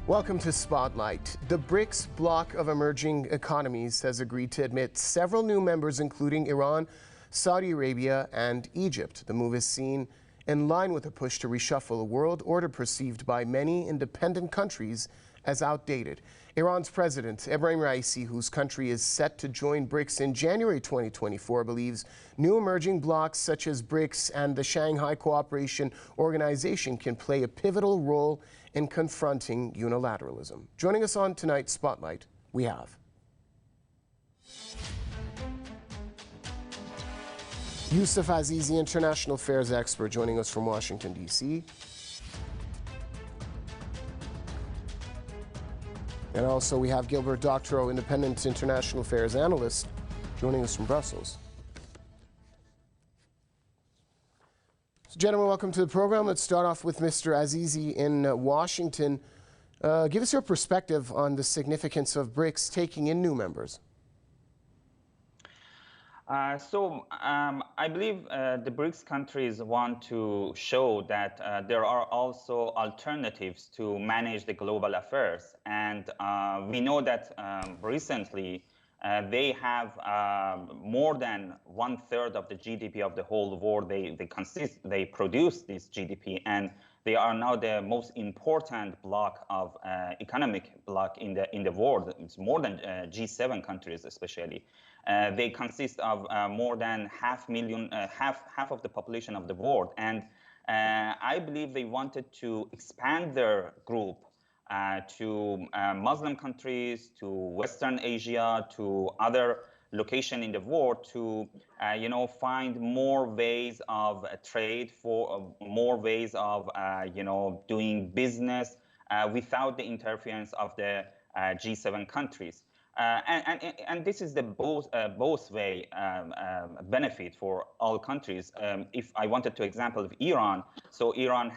Welcome to Spotlight. The BRICS bloc of emerging economies has agreed to admit several new members, including Iran, Saudi Arabia, and Egypt. The move is seen in line with a push to reshuffle a world order perceived by many independent countries as outdated. Iran's president, Ebrahim Raisi, whose country is set to join BRICS in January 2024, believes new emerging blocs such as BRICS and the Shanghai Cooperation Organization can play a pivotal role in confronting unilateralism. Joining us on tonight's Spotlight, we have Yousof Azizi, international affairs expert, joining us from Washington, D.C. And also we have Gilbert, Doctorow, independent international affairs analyst, joining us from Brussels. So, gentlemen, welcome to the program. Let's start off with Mr. Azizi in Washington. Give us your perspective on the significance of BRICS taking in new members. I believe the BRICS countries want to show that there are also alternatives to manage the global affairs. And we know that recently they have more than 1/3 of the GDP of the whole world. They produce this GDP, and they are now the most important bloc of economic bloc in the world. It's more than G7 countries, especially. They consist of more than half of the population of the world, and I believe they wanted to expand their group to Muslim countries, to Western Asia, to other locations in the world, to find more ways of trade, for more ways of doing business without the interference of the G7 countries. And this is the both way benefit for all countries. If I wanted to example of Iran, so Iran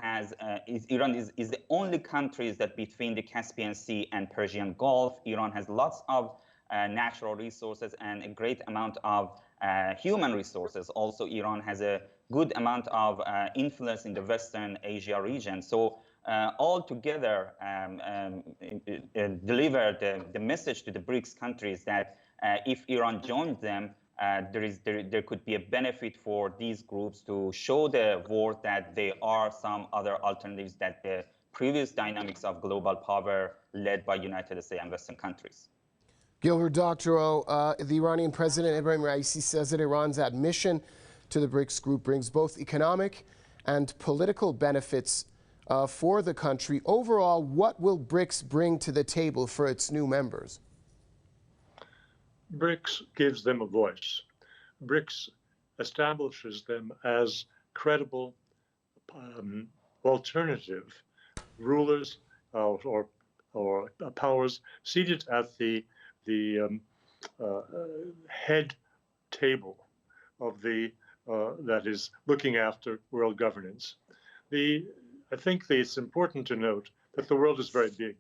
is the only countries that between the Caspian Sea and Persian Gulf. Iran has lots of natural resources and a great amount of human resources. Also, Iran has a good amount of influence in the Western Asia region. So all together deliver the message to the BRICS countries that if Iran joins them, there could be a benefit for these groups to show the world that there are some other alternatives that the previous dynamics of global power led by United States and Western countries. Gilbert, Doctorow, the Iranian president, Ebrahim Raisi, says that Iran's admission to the BRICS group brings both economic and political benefits for the country. Overall, what will BRICS bring to the table for its new members? BRICS gives them a voice. BRICS establishes them as credible alternative rulers or powers seated at the head table of that is looking after world governance. I think that it's important to note that the world is very big,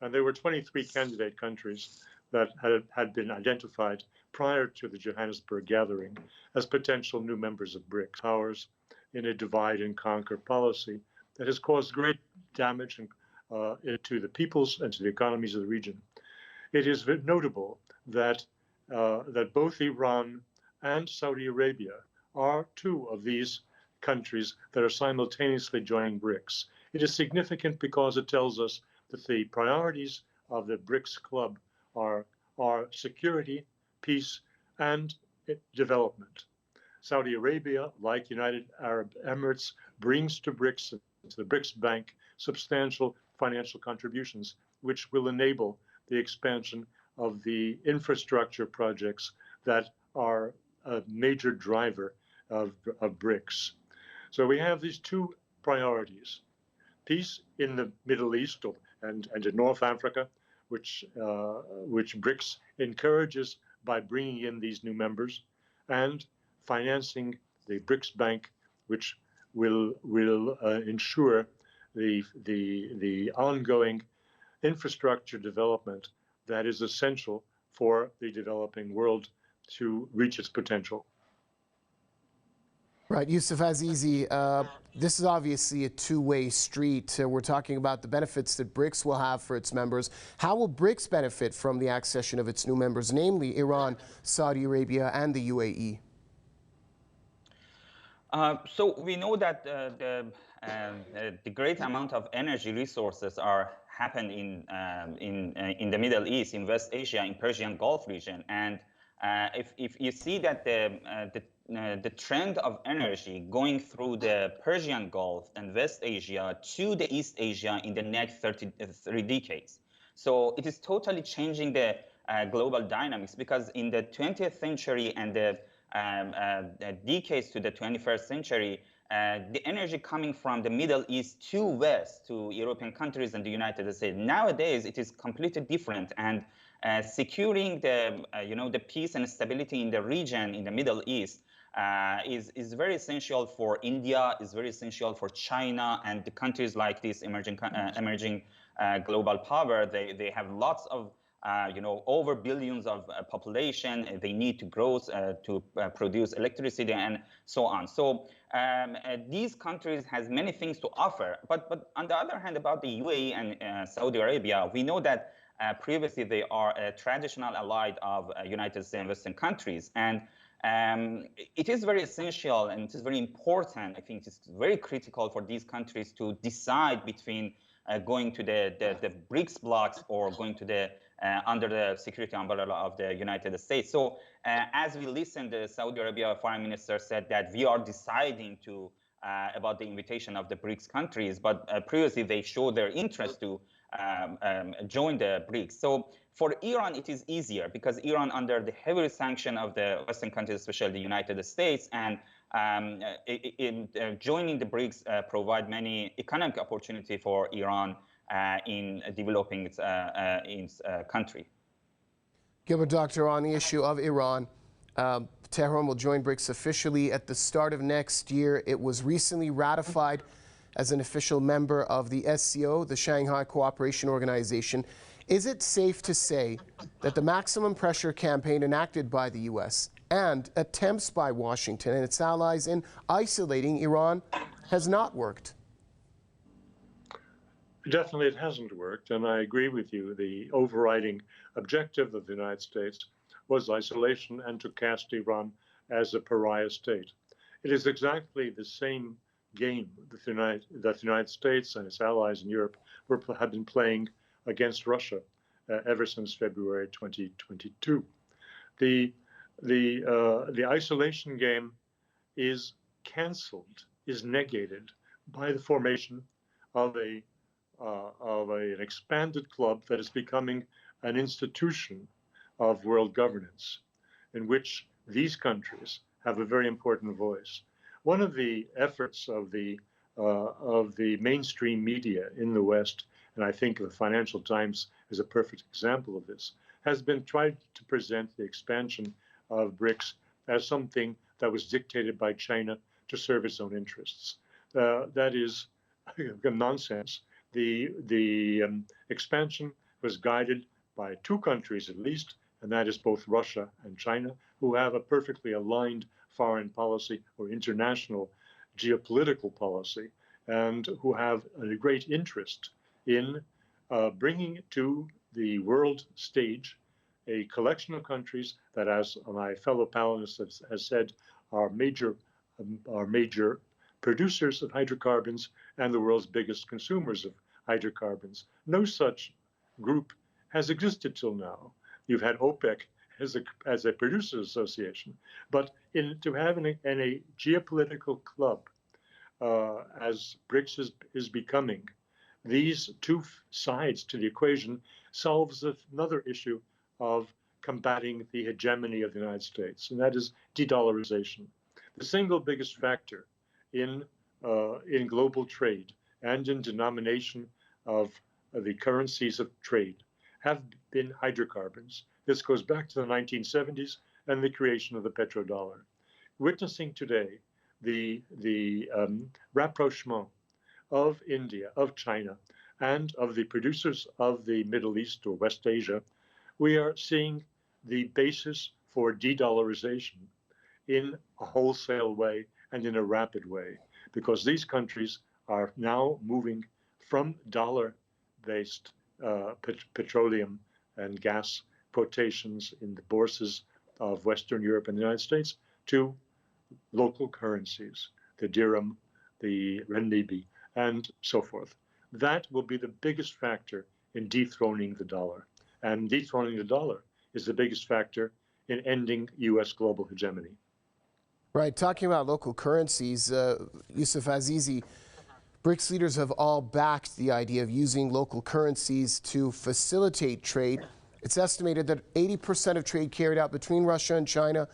and there were 23 candidate countries that had been identified prior to the Johannesburg gathering as potential new members of BRICS, powers in a divide and conquer policy that has caused great damage to the peoples and to the economies of the region. It is notable that both Iran and Saudi Arabia are two of these countries that are simultaneously joining BRICS. It is significant because it tells us that the priorities of the BRICS club are security, peace, and development. Saudi Arabia, like United Arab Emirates, brings to BRICS, to the BRICS Bank, substantial financial contributions, which will enable the expansion of the infrastructure projects that are a major driver of BRICS. So we have these two priorities: peace in the Middle East and in North Africa, which BRICS encourages by bringing in these new members, and financing the BRICS Bank, which will ensure the ongoing infrastructure development that is essential for the developing world to reach its potential. Right, Yousof Azizi, this is obviously a two-way street. We're talking about the benefits that BRICS will have for its members. How will BRICS benefit from the accession of its new members, namely Iran, Saudi Arabia, and the UAE? So we know that the great amount of energy resources are happen in the Middle East, in West Asia, in Persian Gulf region, and if you see that the trend of energy going through the Persian Gulf and West Asia to the East Asia in the next 3 decades, so it is totally changing the global dynamics, because in the 20th century and the decades to the 21st century, the energy coming from the Middle East to West, to European countries and the United States, nowadays it is completely different. And securing the, the peace and stability in the region, in the Middle East, is very essential for India, is very essential for China, and the countries like this emerging global power. They have lots of over billions of population. They need to grow to produce electricity and so on. So these countries has many things to offer. But on the other hand, about the UAE and Saudi Arabia, we know that previously they are a traditional ally of United States and Western countries. And it is very essential and it is very important. I think it's very critical for these countries to decide between going to the BRICS blocks or going to the under the security umbrella of the United States. So as we listened, the Saudi Arabia foreign minister said that we are deciding to about the invitation of the BRICS countries, but previously they showed their interest to join the BRICS. So for Iran, it is easier because Iran under the heavy sanction of the Western countries, especially the United States, and joining the BRICS provide many economic opportunity for Iran in developing its country. Gilbert, Doctorow, on the issue of Iran, Tehran will join BRICS officially at the start of next year. It was recently ratified as an official member of the SCO, the Shanghai Cooperation Organization. Is it safe to say that the maximum pressure campaign enacted by the U.S. and attempts by Washington and its allies in isolating Iran has not worked? Definitely it hasn't worked, and I agree with you. The overriding objective of the United States was isolation and to cast Iran as a pariah state. It is exactly the same game that the United States and its allies in Europe have been playing against Russia ever since February 2022. The isolation game is cancelled, is negated by the formation of an expanded club that is becoming an institution of world governance, in which these countries have a very important voice. One of the efforts of the mainstream media in the West, and I think the Financial Times is a perfect example of this, has been trying to present the expansion of BRICS as something that was dictated by China to serve its own interests. That is nonsense. The expansion was guided by two countries at least, and that is both Russia and China, who have a perfectly aligned foreign policy or international geopolitical policy, and who have a great interest in bringing to the world stage a collection of countries that, as my fellow panelist has said, are major producers of hydrocarbons and the world's biggest consumers of hydrocarbons. No such group has existed till now. You've had OPEC as a producers association, but to have in a geopolitical club, as BRICS is becoming, these two sides to the equation solves another issue of combating the hegemony of the United States, and that is de-dollarization. The single biggest factor in global trade and in denomination of the currencies of trade have been hydrocarbons. This goes back to the 1970s and the creation of the petrodollar. Witnessing today the rapprochement of India, of China, and of the producers of the Middle East or West Asia, we are seeing the basis for de-dollarization in a wholesale way and in a rapid way, because these countries are now moving from dollar-based petroleum and gas quotations in the bourses of Western Europe and the United States to local currencies, the dirham, the renminbi, and so forth. That will be the biggest factor in dethroning the dollar. And dethroning the dollar is the biggest factor in ending U.S. global hegemony. Right. Talking about local currencies, Yousof, Azizi, BRICS leaders have all backed the idea of using local currencies to facilitate trade. It's estimated that 80% of trade carried out between Russia and China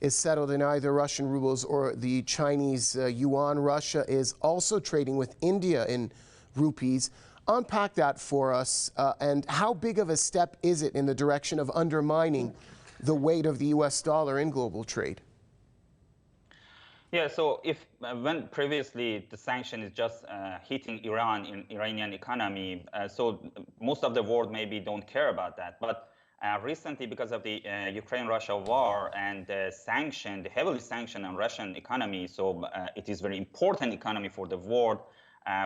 is settled in either Russian rubles or the Chinese yuan. Russia is also trading with India in rupees. Unpack that for us, and how big of a step is it in the direction of undermining the weight of the U.S. dollar in global trade? Yeah, so if when previously the sanction is just hitting Iran in Iranian economy, so most of the world maybe don't care about that. But recently, because of the Ukraine-Russia war and the sanction, the heavily sanctioned on Russian economy, so it is very important economy for the world,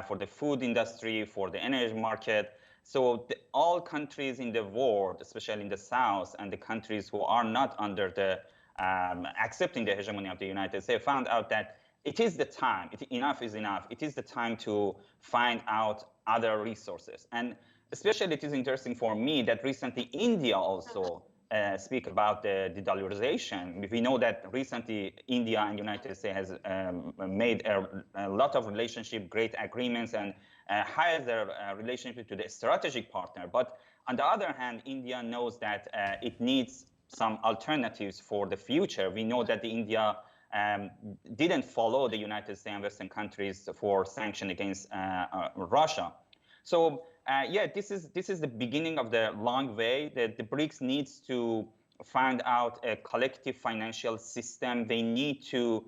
for the food industry, for the energy market. So all countries in the world, especially in the South, and the countries who are not under the accepting the hegemony of the United States, found out that it is the time, enough is enough. It is the time to find out other resources. And especially it is interesting for me that recently India also speak about the de-dollarization. We know that recently India and United States has made a lot of relationship, great agreements, and hired their relationship to the strategic partner. But on the other hand, India knows that it needs some alternatives for the future. We know that India didn't follow the United States and Western countries for sanction against Russia. So yeah, this is the beginning of the long way that the BRICS needs to find out a collective financial system. They need to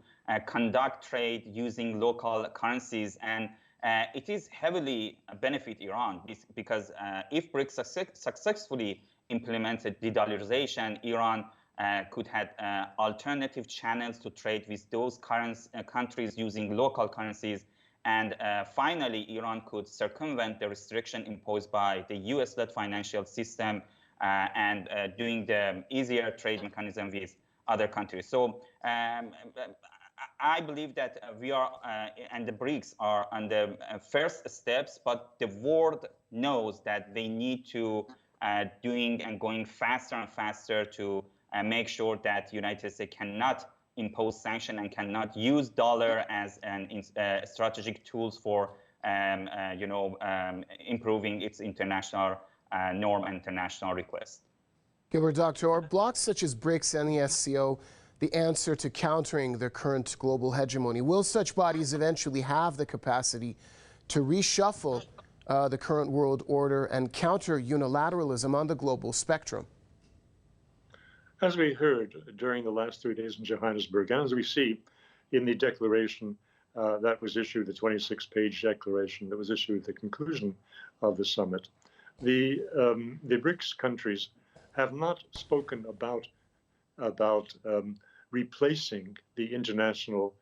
conduct trade using local currencies, and it is heavily benefit Iran because if BRICS successfully implemented de-dollarization, Iran could have alternative channels to trade with those countries using local currencies. And finally, Iran could circumvent the restriction imposed by the US-led financial system and doing the easier trade mechanism with other countries. So I believe that we are, and the BRICS are on the first steps, but the world knows that they need to doing and going faster and faster to make sure that United States cannot impose sanction and cannot use dollar as an strategic tools for improving its international norm and international request. Gilbert, Doctorow, blocs such as BRICS and the SCO the answer to countering the current global hegemony? Will such bodies eventually have the capacity to reshuffle the current world order and counter unilateralism on the global spectrum? As we heard during the last 3 days in Johannesburg, and as we see in the declaration that was issued, the 26-page declaration that was issued at the conclusion of the summit, the BRICS countries have not spoken about replacing the international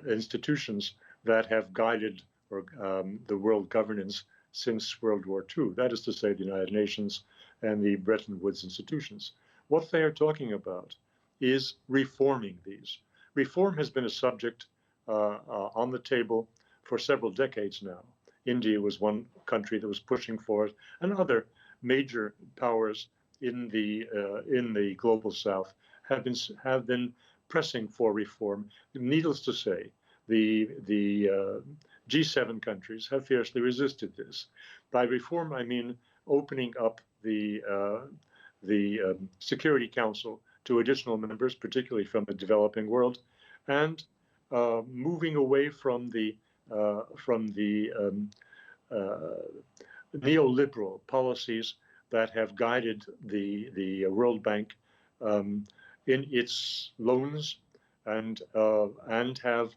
institutions that have guided the world governance since World War II. That is to say, the United Nations and the Bretton Woods institutions. What they are talking about is reforming these. Reform has been a subject on the table for several decades now. India was one country that was pushing for it, and other major powers in the global South have been pressing for reform. Needless to say, the G7 countries have fiercely resisted this. By reform, I mean opening up the Security Council to additional members, particularly from the developing world, and moving away from the neoliberal policies that have guided the World Bank in its loans and have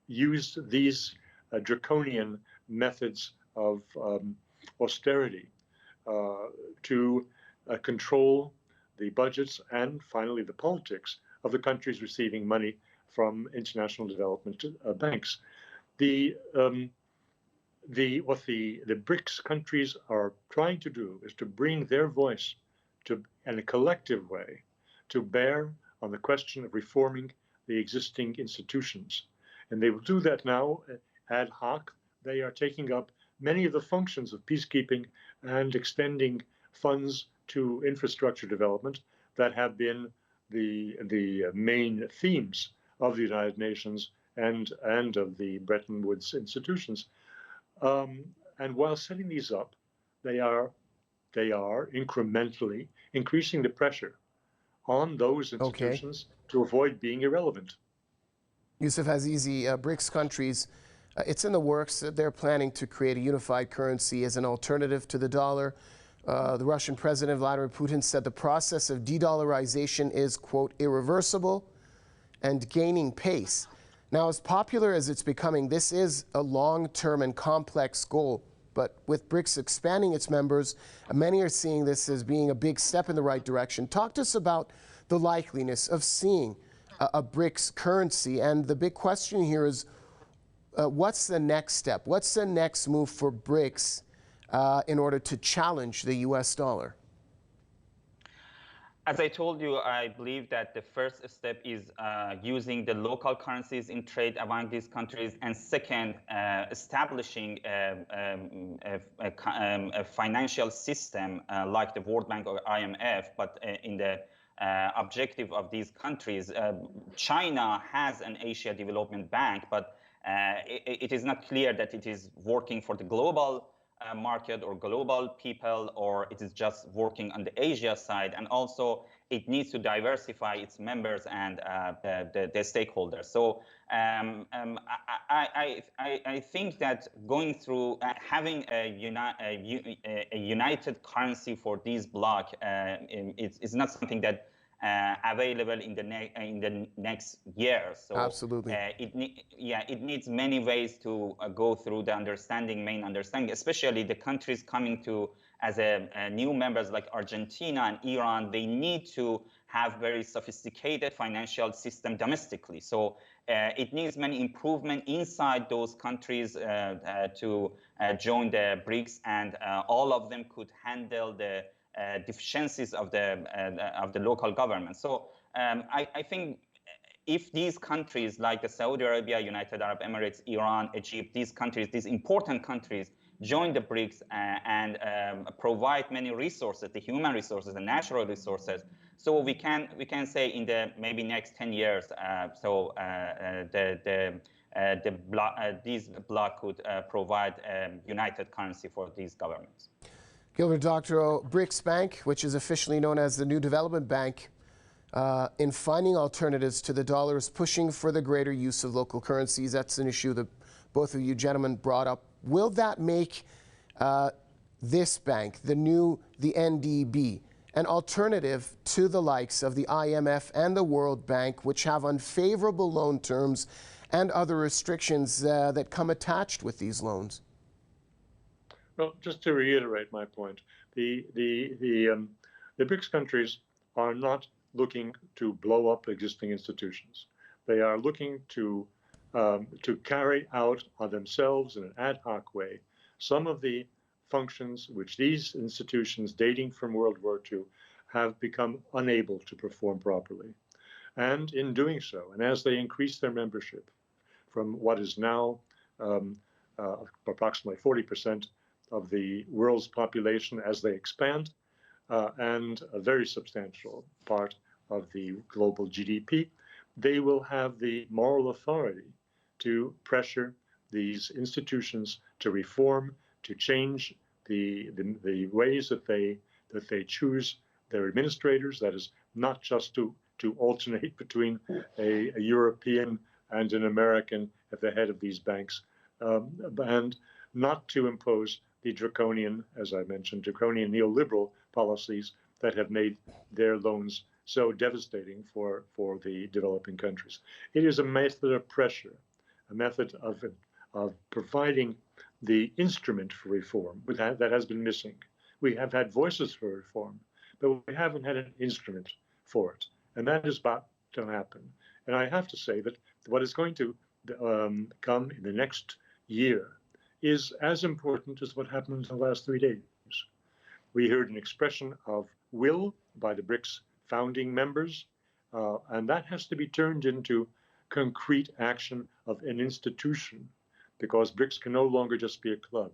used these draconian methods of austerity to control the budgets and finally the politics of the countries receiving money from international development banks. What the BRICS countries are trying to do is to bring their voice to, in a collective way, to bear on the question of reforming the existing institutions. And they will do that now ad hoc. They are taking up many of the functions of peacekeeping and extending funds to infrastructure development that have been the main themes of the United Nations and of the Bretton Woods institutions. And while setting these up, they are incrementally increasing the pressure on those institutions to avoid being irrelevant. Yousof Azizi, BRICS countries, it's in the works. They're planning to create a unified currency as an alternative to the dollar. The Russian President Vladimir Putin said the process of de-dollarization is, quote, irreversible and gaining pace. Now, as popular as it's becoming, this is a long-term and complex goal. But with BRICS expanding its members, many are seeing this as being a big step in the right direction. Talk to us about the likeliness of seeing a BRICS currency. And the big question here is, what's the next step? What's the next move for BRICS in order to challenge the US dollar? As I told you, I believe that the first step is using the local currencies in trade among these countries, and second, establishing a financial system like the World Bank or IMF, but in the objective of these countries. China has an Asia Development Bank, but it is not clear that it is working for the global market or global people, or it is just working on the Asia side. And also it needs to diversify its members and the stakeholders. So I think that going through having a united currency for these bloc is not something that available in the next year. So absolutely, it needs many ways to go through the main understanding, especially the countries coming to as new members like Argentina and Iran. They need to have very sophisticated financial system domestically. So it needs many improvement inside those countries to join the BRICS, and all of them could handle the deficiencies of the local government. So I think if these countries like the Saudi Arabia, United Arab Emirates, Iran, Egypt, these countries, these important countries, join the BRICS and provide many resources, the human resources, the natural resources, so we can say in the maybe next 10 years, these bloc could provide a united currency for these governments. Gilbert, Doctorow, BRICS Bank, which is officially known as the New Development Bank, in finding alternatives to the dollar, is pushing for the greater use of local currencies. That's an issue that both of you gentlemen brought up. Will that make this bank, the NDB, an alternative to the likes of the IMF and the World Bank, which have unfavorable loan terms and other restrictions that come attached with these loans? Well, just to reiterate my point, the BRICS countries are not looking to blow up existing institutions. They are looking to carry out on themselves in an ad hoc way some of the functions which these institutions dating from World War II have become unable to perform properly. And in doing so, and as they increase their membership from what is now approximately 40% of the world's population as they expand, and a very substantial part of the global GDP, they will have the moral authority to pressure these institutions to reform, to change the ways that they choose their administrators. That is not just to alternate between a European and an American at the head of these banks, and not to impose the draconian, as I mentioned, draconian neoliberal policies that have made their loans so devastating for the developing countries. It is a method of pressure, a method of providing the instrument for reform that has been missing. We have had voices for reform, but we haven't had an instrument for it. And that is about to happen. And I have to say that what is going to come in the next year is as important as what happened in the last 3 days. We heard an expression of will by the BRICS founding members, and that has to be turned into concrete action of an institution, because BRICS can no longer just be a club.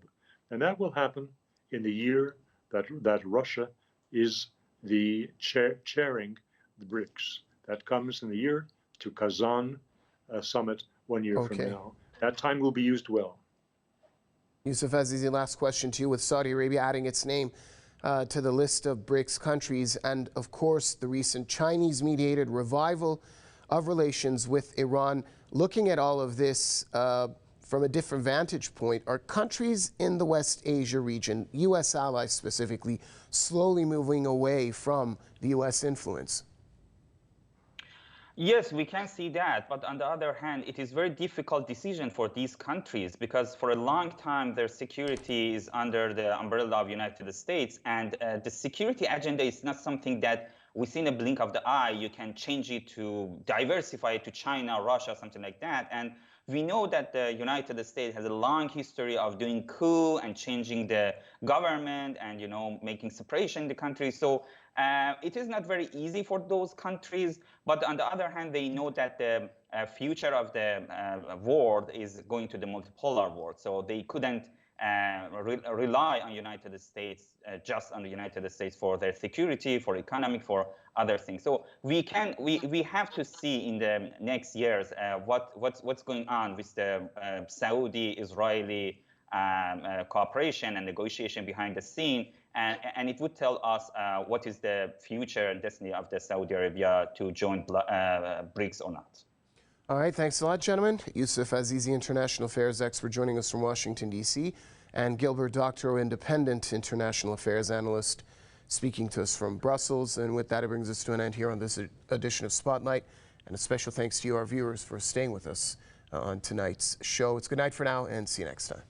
And that will happen in the year that Russia is the chairing the BRICS. That comes in the year to Kazan summit 1 year from now. That time will be used well. Yousof, Azizi, last question to you. With Saudi Arabia adding its name to the list of BRICS countries, and of course the recent Chinese-mediated revival of relations with Iran, looking at all of this from a different vantage point, are countries in the West Asia region, U.S. allies specifically, slowly moving away from the U.S. influence? Yes, we can see that. But on the other hand, it is a very difficult decision for these countries, because for a long time, their security is under the umbrella of the United States. And the security agenda is not something that within a blink of the eye, you can change it to diversify it to China, Russia, something like that. And we know that the United States has a long history of doing coup and changing the government and, making separation in the country. So it is not very easy for those countries. But on the other hand, they know that the future of the world is going to the multipolar world. So they couldn't rely on United States, just on the United States for their security, for economic, for other things. So we have to see in the next years what's going on with the Saudi-Israeli cooperation and negotiation behind the scene, and it would tell us what is the future and destiny of the Saudi Arabia to join BRICS or not. All right, thanks a lot, gentlemen. Yousof Azizi, International Affairs expert, joining us from Washington, D.C., and Gilbert, Doctorow, Independent International Affairs Analyst, speaking to us from Brussels. And with that, it brings us to an end here on this edition of Spotlight. And a special thanks to you, our viewers, for staying with us on tonight's show. It's good night for now, and see you next time.